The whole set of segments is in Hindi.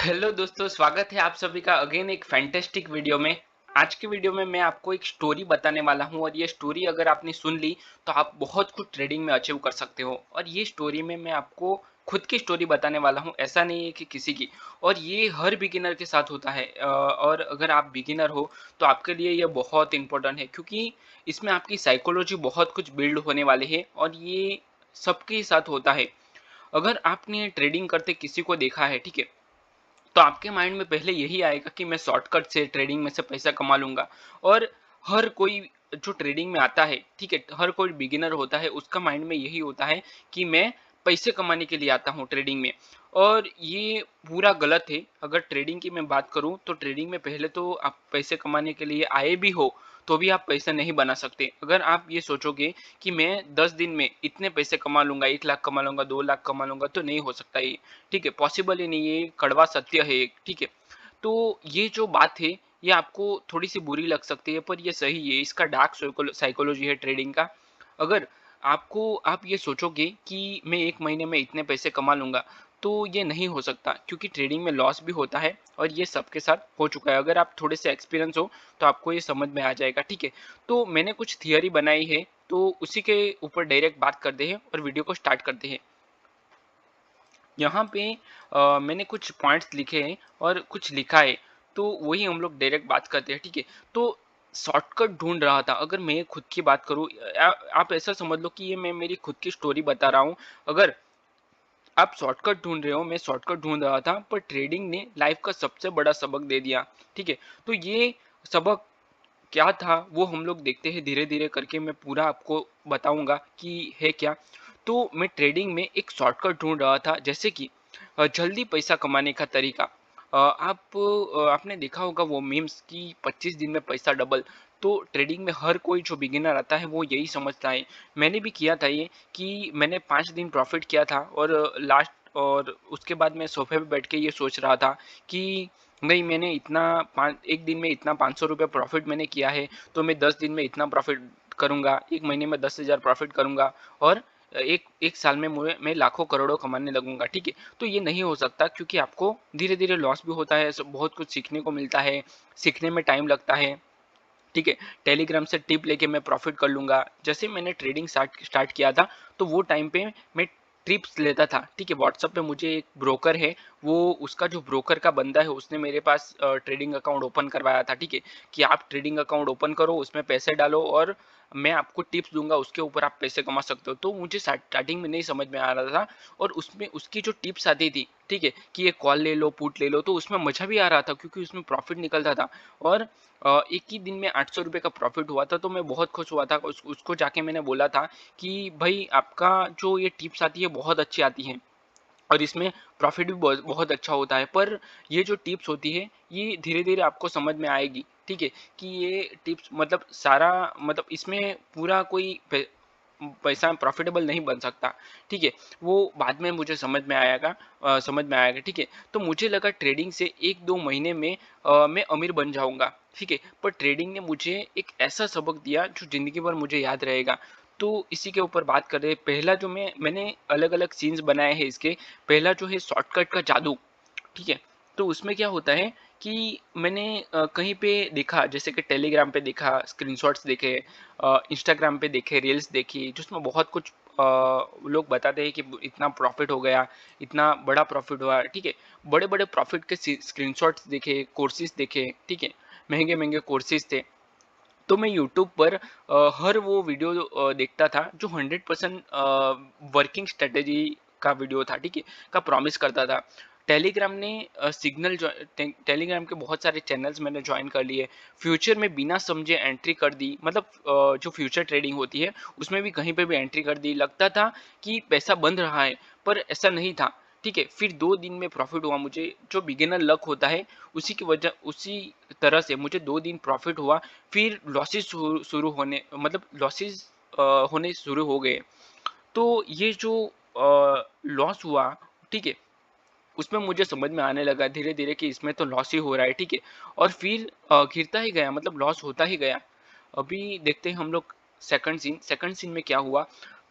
हेलो दोस्तों, स्वागत है आप सभी का अगेन एक फैंटेस्टिक वीडियो में। आज के वीडियो में मैं आपको एक स्टोरी बताने वाला हूं और ये स्टोरी अगर आपने सुन ली तो आप बहुत कुछ ट्रेडिंग में अचीव कर सकते हो। और ये स्टोरी में मैं आपको खुद की स्टोरी बताने वाला हूं, ऐसा नहीं है कि किसी की। और ये हर बिगिनर के साथ होता है और अगर आप बिगिनर हो तो आपके लिए ये बहुत इंपॉर्टेंट है, क्योंकि इसमें आपकी साइकोलॉजी बहुत कुछ बिल्ड होने वाली है और ये सबके साथ होता है। अगर आपने ट्रेडिंग करते किसी को देखा है, ठीक है, तो आपके माइंड में पहले यही आएगा कि मैं शॉर्टकट से ट्रेडिंग में से पैसा कमा लूंगा। और हर कोई जो ट्रेडिंग में आता है, ठीक है, हर कोई बिगिनर होता है, उसका माइंड में यही होता है कि मैं पैसे कमाने के लिए आता हूँ ट्रेडिंग में। और ये पूरा गलत है। अगर ट्रेडिंग की मैं बात करूँ तो ट्रेडिंग में पहले तो आप पैसे कमाने के लिए आए भी हो तो भी आप पैसे नहीं बना सकते। अगर आप ये सोचोगे कि मैं 10 दिन में इतने पैसे कमा लूंगा, 1 लाख कमा लूंगा, 2 लाख कमा लूंगा, तो नहीं हो सकता ये। ठीक है, पॉसिबल ही नहीं है, ये कड़वा सत्य है एक। ठीक है, तो ये जो बात है ये आपको थोड़ी सी बुरी लग सकती है, पर ये सही है। इसका डार्क साइकोलॉजी है ट्रेडिंग का। अगर आप ये सोचोगे कि मैं 1 महीने में इतने पैसे कमा लूंगा, तो ये नहीं हो सकता, क्योंकि ट्रेडिंग में लॉस भी होता है और ये सबके साथ हो चुका है। अगर आप थोड़े से एक्सपीरियंस हो तो आपको ये समझ में आ जाएगा। ठीक है, तो मैंने कुछ थियरी बनाई है, तो उसी के ऊपर डायरेक्ट बात करते हैं और वीडियो को स्टार्ट करते हैं। यहाँ पे मैंने कुछ पॉइंट्स लिखे हैं और कुछ लिखा है, तो वही हम लोग डायरेक्ट बात करते हैं। ठीक है, तो शॉर्टकट ढूंढ रहा था। अगर मैं खुद की बात करूँ, आप ऐसा समझ लो कि ये मैं मेरी खुद की स्टोरी बता रहा हूँ। अगर आप शॉर्टकट ढूंढ रहे हो, मैं शॉर्टकट ढूंढ रहा था, पर ट्रेडिंग ने लाइफ का सबसे बड़ा सबक दे दिया। ठीक है, तो ये सबक क्या था वो हम लोग देखते हैं, धीरे धीरे करके मैं पूरा आपको बताऊंगा कि है क्या। तो मैं ट्रेडिंग में एक शॉर्टकट ढूंढ रहा था, जैसे कि जल्दी पैसा कमाने का तरीका। आपने देखा होगा वो मीम्स कि 25 दिन में पैसा डबल। तो ट्रेडिंग में हर कोई जो बिगिनर आता है वो यही समझता है। मैंने भी किया था ये, कि मैंने 5 दिन प्रॉफिट किया था और लास्ट और उसके बाद मैं सोफे पे बैठ के ये सोच रहा था कि नहीं, मैंने इतना एक दिन में इतना 500 रुपये प्रॉफिट मैंने किया है, तो मैं 10 दिन में इतना प्रॉफिट करूंगा, 1 महीने में 10,000 प्रॉफिट करूंगा और एक एक साल में मैं लाखों करोड़ों कमाने लगूंगा। ठीक है, तो ये नहीं हो सकता, क्योंकि आपको धीरे धीरे लॉस भी होता है, बहुत कुछ सीखने को मिलता है, सीखने में टाइम लगता है। ठीक है, टेलीग्राम से टिप लेके मैं प्रॉफिट कर लूंगा। जैसे मैंने ट्रेडिंग स्टार्ट किया था, तो वो टाइम पे मैं टिप्स लेता था। ठीक है, व्हाट्सएप पे मुझे एक ब्रोकर है, वो उसका जो ब्रोकर का बंदा है उसने मेरे पास ट्रेडिंग अकाउंट ओपन करवाया था। ठीक है, कि आप ट्रेडिंग अकाउंट ओपन करो, उसमें पैसे डालो और मैं आपको टिप्स दूंगा, उसके ऊपर आप पैसे कमा सकते हो। तो मुझे स्टार्टिंग में नहीं समझ में आ रहा था, और उसमें उसकी जो टिप्स आती थी, ठीक है, कि ये कॉल ले लो, पुट ले लो, तो उसमें मजा भी आ रहा था, क्योंकि उसमें प्रॉफिट निकलता था। और एक ही दिन में 800 रुपये का प्रॉफिट हुआ था, तो मैं बहुत खुश हुआ था। उसको जाके मैंने बोला था कि भाई, आपका जो ये टिप्स आती है बहुत अच्छी आती है और इसमें प्रॉफिट भी बहुत बहुत अच्छा होता है, पर ये जो टिप्स होती है ये धीरे धीरे आपको समझ में आएगी। ठीक है, कि ये टिप्स मतलब सारा, मतलब इसमें पूरा कोई पैसा प्रॉफिटेबल नहीं बन सकता। ठीक है, वो बाद में मुझे समझ में आएगा। ठीक है, तो मुझे लगा ट्रेडिंग से 1-2 महीने में मैं अमीर बन जाऊंगा। ठीक है, पर ट्रेडिंग ने मुझे एक ऐसा सबक दिया जो जिंदगी भर मुझे याद रहेगा। तो इसी के ऊपर बात कर रहे हैं। पहला जो मैंने अलग अलग सीन्स बनाए हैं इसके। पहला जो है शॉर्टकट का जादू। ठीक है, तो उसमें क्या होता है कि मैंने कहीं पे देखा, जैसे कि टेलीग्राम पे देखा, स्क्रीनशॉट्स देखे, इंस्टाग्राम पे देखे, रील्स देखी, जिसमें बहुत कुछ लोग बताते हैं कि इतना प्रॉफिट हो गया, इतना बड़ा प्रॉफिट हुआ। ठीक है, बड़े बड़े प्रॉफिट के स्क्रीनशॉट्स देखे, कोर्सेज देखे। ठीक है, महंगे महंगे कोर्सेज थे। तो मैं यूट्यूब पर हर वो वीडियो देखता था जो 100% वर्किंग स्ट्रेटेजी का वीडियो था। ठीक है, का प्रॉमिस करता था। टेलीग्राम ने टेलीग्राम के बहुत सारे चैनल्स मैंने ज्वाइन कर लिए। फ्यूचर में बिना समझे एंट्री कर दी, मतलब जो फ्यूचर ट्रेडिंग होती है उसमें भी कहीं पे भी एंट्री कर दी। लगता था कि पैसा बन रहा है, पर ऐसा नहीं था। ठीक है, फिर 2 दिन में प्रॉफिट हुआ मुझे। जो बिगिनर लक होता है उसी तरह से मुझे 2 दिन प्रॉफिट हुआ। फिर लॉसेस शुरू होने, मतलब लॉसेस होने शुरू हो गए। तो ये जो लॉस हुआ, ठीक है, उसमें मुझे समझ में आने लगा धीरे धीरे कि इसमें तो लॉस ही हो रहा है। ठीक है, और फिर गिरता ही गया, मतलब लॉस होता ही गया। अभी देखते हैं हम लोग सेकंड सीन में क्या हुआ।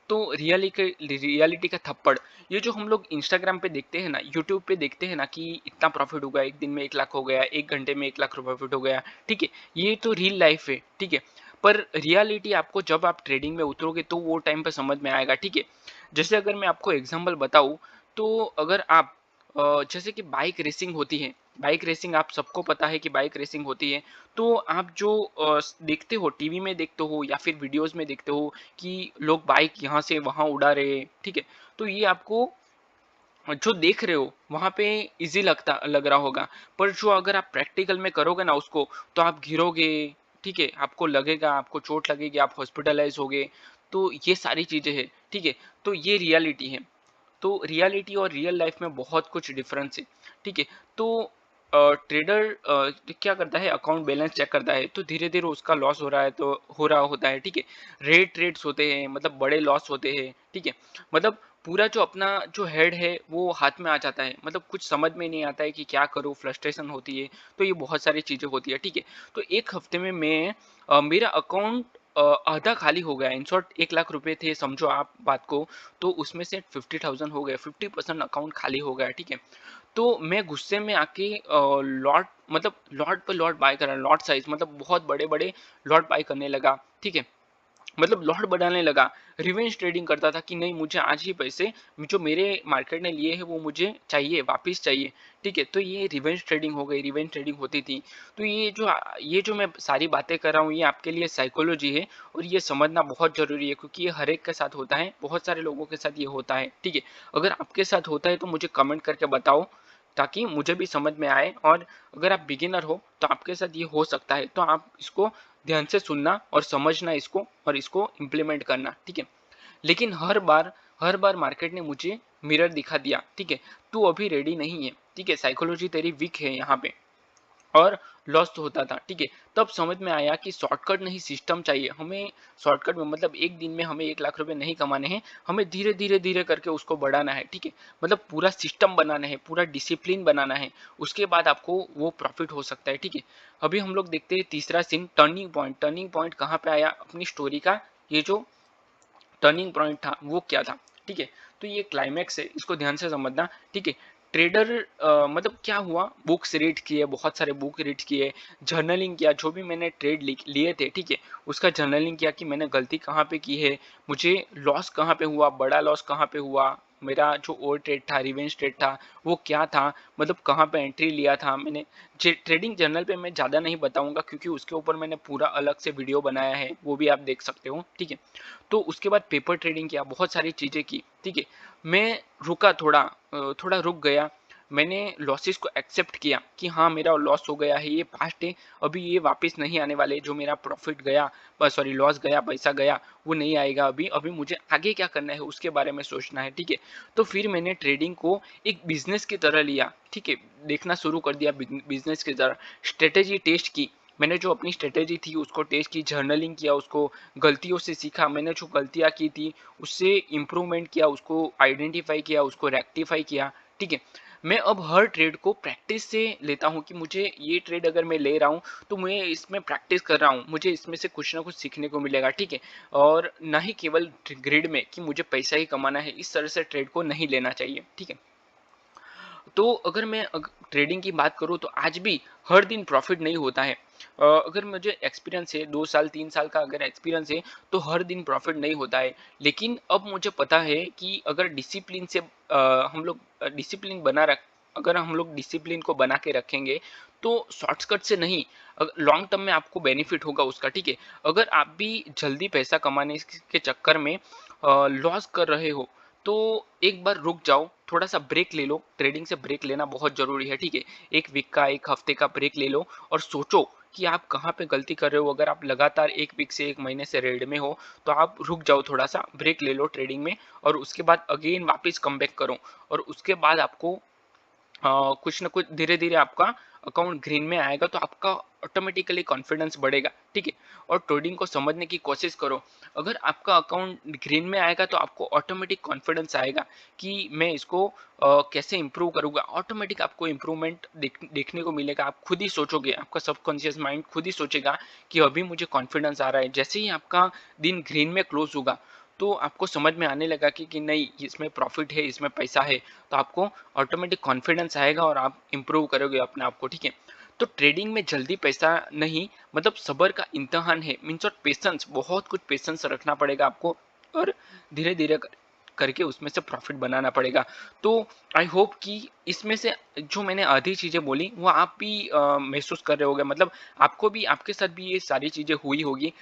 तो रियलिटी का थप्पड़, ये जो हम लोग इंस्टाग्राम पे देखते हैं ना, यूट्यूब पे देखते हैं ना कि इतना प्रॉफिट हो गया, एक दिन में 1 लाख हो गया, 1 घंटे में 1 लाख प्रॉफिट हो गया, ठीक है, ये तो रियल लाइफ है, ठीक है। पर रियलिटी आपको जब आप ट्रेडिंग में उतरोगे तो वो टाइम पे समझ में आएगा, ठीक है। जैसे अगर मैं आपको एग्जांपल बताऊं, तो अगर आप जैसे कि बाइक रेसिंग होती है, बाइक रेसिंग आप सबको पता है कि बाइक रेसिंग होती है, तो आप जो देखते हो, टीवी में देखते हो या फिर वीडियोस में देखते हो कि लोग बाइक यहाँ से वहां उड़ा रहे हैं, ठीक है, तो ये आपको जो देख रहे हो वहां पे इजी लग रहा होगा, पर जो अगर आप प्रैक्टिकल में करोगे ना उसको, तो आप गिरोगे, ठीक है, आपको लगेगा, आपको चोट लगेगी, आप हॉस्पिटलाइज होगे, तो ये सारी चीजें हैं, ठीक है। तो ये रियलिटी है। तो रियलिटी और रियल लाइफ में बहुत कुछ डिफरेंस है, ठीक है। तो ट्रेडर क्या करता है, अकाउंट बैलेंस चेक करता है, तो धीरे धीरे उसका लॉस हो रहा है, तो हो रहा होता है, ठीक है। रेड ट्रेड्स होते हैं, मतलब बड़े लॉस होते हैं, ठीक है। मतलब पूरा जो अपना जो हेड है वो हाथ में आ जाता है, मतलब कुछ समझ में नहीं आता है कि क्या करूँ, फ्रस्ट्रेशन होती है, तो ये बहुत सारी चीजें होती है, ठीक है। तो एक हफ्ते में मैं मेरा अकाउंट आधा खाली हो गया, इन शॉर्ट 1 लाख रुपए थे, समझो आप बात को, तो उसमें से 50,000 हो गए, 50% अकाउंट खाली हो गया, ठीक है। तो मैं गुस्से में आके लॉट, मतलब लॉट पर लॉट बाय करा, लॉट साइज मतलब बहुत बड़े बड़े लॉट बाय करने लगा, ठीक है। मतलब लॉट बढ़ाने लगा, रिवेंज ट्रेडिंग करता था कि नहीं, मुझे आज ही पैसे जो मेरे मार्केट ने लिए हैं वो मुझे चाहिए, वापस चाहिए, ठीक है। तो ये रिवेंज ट्रेडिंग हो गई, रिवेंज ट्रेडिंग होती थी। तो ये जो मैं सारी बातें कर रहा हूँ, ये आपके लिए साइकोलॉजी है, और ये समझना बहुत जरूरी है, क्योंकि ये हर एक के साथ होता है, बहुत सारे लोगों के साथ ये होता है, ठीक है। अगर आपके साथ होता है तो मुझे कमेंट करके बताओ, ताकि मुझे भी समझ में आए, और अगर आप बिगिनर हो तो आपके साथ ये हो सकता है, तो आप इसको ध्यान से सुनना और समझना इसको, और इसको इम्प्लीमेंट करना, ठीक है। लेकिन हर बार मार्केट ने मुझे मिरर दिखा दिया, ठीक है, तू अभी रेडी नहीं है, ठीक है, साइकोलॉजी तेरी वीक है यहाँ पे, और लॉस तो होता था, ठीक है। तब समझ में आया कि शॉर्टकट नहीं, सिस्टम चाहिए हमें। शॉर्टकट में मतलब एक दिन में हमें 1 लाख रुपए नहीं कमाने हैं, हमें धीरे धीरे धीरे करके उसको बढ़ाना है, ठीक है। मतलब पूरा सिस्टम बनाना है, पूरा डिसिप्लिन बनाना है, उसके बाद आपको वो प्रॉफिट हो सकता है, ठीक है। अभी हम लोग देखते हैं तीसरा scene, turning point. Turning point कहाँ पे आया अपनी स्टोरी का, ये जो टर्निंग पॉइंट था वो क्या था, ठीक है। तो ये क्लाइमैक्स है, इसको ध्यान से समझना, ठीक है। ट्रेडर मतलब क्या हुआ, बुक्स रीड किए, बहुत सारे बुक रीड किए, जर्नलिंग किया, जो भी मैंने ट्रेड लिए थे, ठीक है, उसका जर्नलिंग किया कि मैंने गलती कहाँ पे की है, मुझे लॉस कहाँ पे हुआ, बड़ा लॉस कहाँ पे हुआ, मेरा जो ओवर ट्रेड था, रिवेंज ट्रेड था, वो क्या था, मतलब कहाँ पे एंट्री लिया था मैंने। ट्रेडिंग जर्नल पे मैं ज़्यादा नहीं बताऊंगा, क्योंकि उसके ऊपर मैंने पूरा अलग से वीडियो बनाया है, वो भी आप देख सकते हो, ठीक है। तो उसके बाद पेपर ट्रेडिंग किया, बहुत सारी चीज़ें की, ठीक है। मैं रुका थोड़ा, थोड़ा रुक गया, मैंने लॉसेस को एक्सेप्ट किया कि हाँ मेरा लॉस हो गया है, ये पास्ट है, अभी ये वापस नहीं आने वाले, जो मेरा प्रॉफिट गया, सॉरी लॉस गया, पैसा गया, वो नहीं आएगा अभी, अभी मुझे आगे क्या करना है उसके बारे में सोचना है, ठीक है। तो फिर मैंने ट्रेडिंग को एक बिजनेस की तरह लिया, ठीक है, देखना शुरू कर दिया बिजनेस की तरह, स्ट्रेटेजी टेस्ट की, मैंने जो अपनी स्ट्रेटेजी थी उसको टेस्ट की, जर्नलिंग किया उसको, गलतियों से सीखा, मैंने जो गलतियां की थी उससे इम्प्रूवमेंट किया, उसको आइडेंटिफाई किया, उसको रेक्टिफाई किया, ठीक है। मैं अब हर ट्रेड को प्रैक्टिस से लेता हूँ कि मुझे ये ट्रेड अगर मैं ले रहा हूँ तो मैं इसमें प्रैक्टिस कर रहा हूँ, मुझे इसमें से कुछ ना कुछ सीखने को मिलेगा, ठीक है। और ना ही केवल ग्रिड में कि मुझे पैसा ही कमाना है, इस तरह से ट्रेड को नहीं लेना चाहिए, ठीक है। तो अगर मैं ट्रेडिंग की बात करूँ तो आज भी हर दिन प्रॉफिट नहीं होता है। अगर मुझे एक्सपीरियंस है, 2 साल 3 साल का अगर एक्सपीरियंस है, तो हर दिन प्रॉफिट नहीं होता है। लेकिन अब मुझे पता है कि अगर डिसिप्लिन से हम लोग डिसिप्लिन बना रख अगर हम लोग डिसिप्लिन को बना के रखेंगे, तो शॉर्टकट से नहीं, लॉन्ग टर्म में आपको बेनिफिट होगा उसका, ठीक है। अगर आप भी जल्दी पैसा कमाने के चक्कर में लॉस कर रहे हो, तो एक बार रुक जाओ, थोड़ा सा ब्रेक ले लो, ट्रेडिंग से ब्रेक लेना बहुत जरूरी है, ठीक है। एक वीक का, एक हफ्ते का ब्रेक ले लो, और सोचो कि आप कहाँ पे गलती कर रहे हो। अगर आप लगातार 1 वीक से 1 महीने से रेड में हो, तो आप रुक जाओ, थोड़ा सा ब्रेक ले लो ट्रेडिंग में, और उसके बाद अगेन वापस कम बैक करो, और उसके बाद आपको कुछ ना कुछ धीरे धीरे आपका अकाउंट ग्रीन में आएगा, तो आपका ऑटोमेटिकली कॉन्फिडेंस बढ़ेगा, ठीक है। और ट्रेडिंग को समझने की कोशिश करो, अगर आपका अकाउंट ग्रीन में आएगा तो आपको ऑटोमेटिक कॉन्फिडेंस आएगा कि मैं इसको कैसे इंप्रूव करूंगा, ऑटोमेटिक आपको इंप्रूवमेंट देखने को मिलेगा। आप खुद ही सोचोगे, आपका सबकॉन्शियस माइंड खुद ही सोचेगा कि अभी मुझे कॉन्फिडेंस आ रहा है। जैसे ही आपका दिन ग्रीन में क्लोज होगा, तो आपको समझ में आने लगा कि नहीं इसमें प्रॉफिट है, इसमें पैसा है, तो आपको ऑटोमेटिक कॉन्फिडेंस आएगा और आप इम्प्रूव करोगे अपने आप को, ठीक है। तो ट्रेडिंग में जल्दी पैसा नहीं, मतलब सब्र का इम्तिहान है, मीन्स और पेशेंस, बहुत कुछ पेशेंस रखना पड़ेगा आपको और धीरे धीरे करके उसमें से प्रॉफिट बनाना पड़ेगा। तो आई होप कि इसमें से जो मैंने आधी चीज़ें बोली वो आप भी महसूस कर रहे होगे, मतलब आपको भी, आपके साथ भी ये सारी चीज़ें हुई होगी।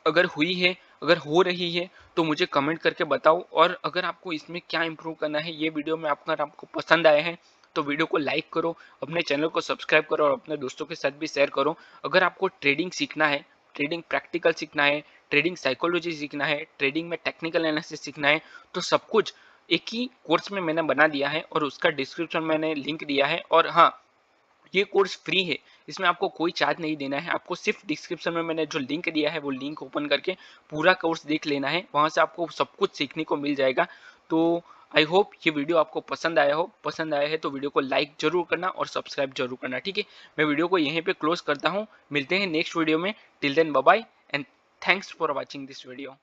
अगर हुई है, अगर हो रही है, तो मुझे कमेंट करके बताओ। और अगर आपको इसमें क्या इंप्रूव करना है ये वीडियो में, अगर आपको पसंद आया है तो वीडियो को लाइक करो, अपने चैनल को सब्सक्राइब करो और अपने दोस्तों के साथ भी शेयर करो। अगर आपको ट्रेडिंग सीखना है, ट्रेडिंग प्रैक्टिकल सीखना है, ट्रेडिंग साइकोलॉजी सीखना है, ट्रेडिंग में टेक्निकल एनालिसिस सीखना है, तो सब कुछ एक ही कोर्स में मैंने बना दिया है और उसका डिस्क्रिप्शन मैंने लिंक दिया है। और हाँ, ये कोर्स फ्री है, इसमें आपको कोई चार्ज नहीं देना है। आपको सिर्फ डिस्क्रिप्शन में मैंने जो लिंक दिया है वो लिंक ओपन करके पूरा कोर्स देख लेना है, वहां से आपको सब कुछ सीखने को मिल जाएगा। तो आई होप ये वीडियो आपको पसंद आया हो, पसंद आया है तो वीडियो को लाइक जरूर करना और सब्सक्राइब जरूर करना, ठीक है। मैं वीडियो को यहीं पे क्लोज करता हूँ, मिलते हैं नेक्स्ट वीडियो में। Till then bye bye and thanks for watching this video.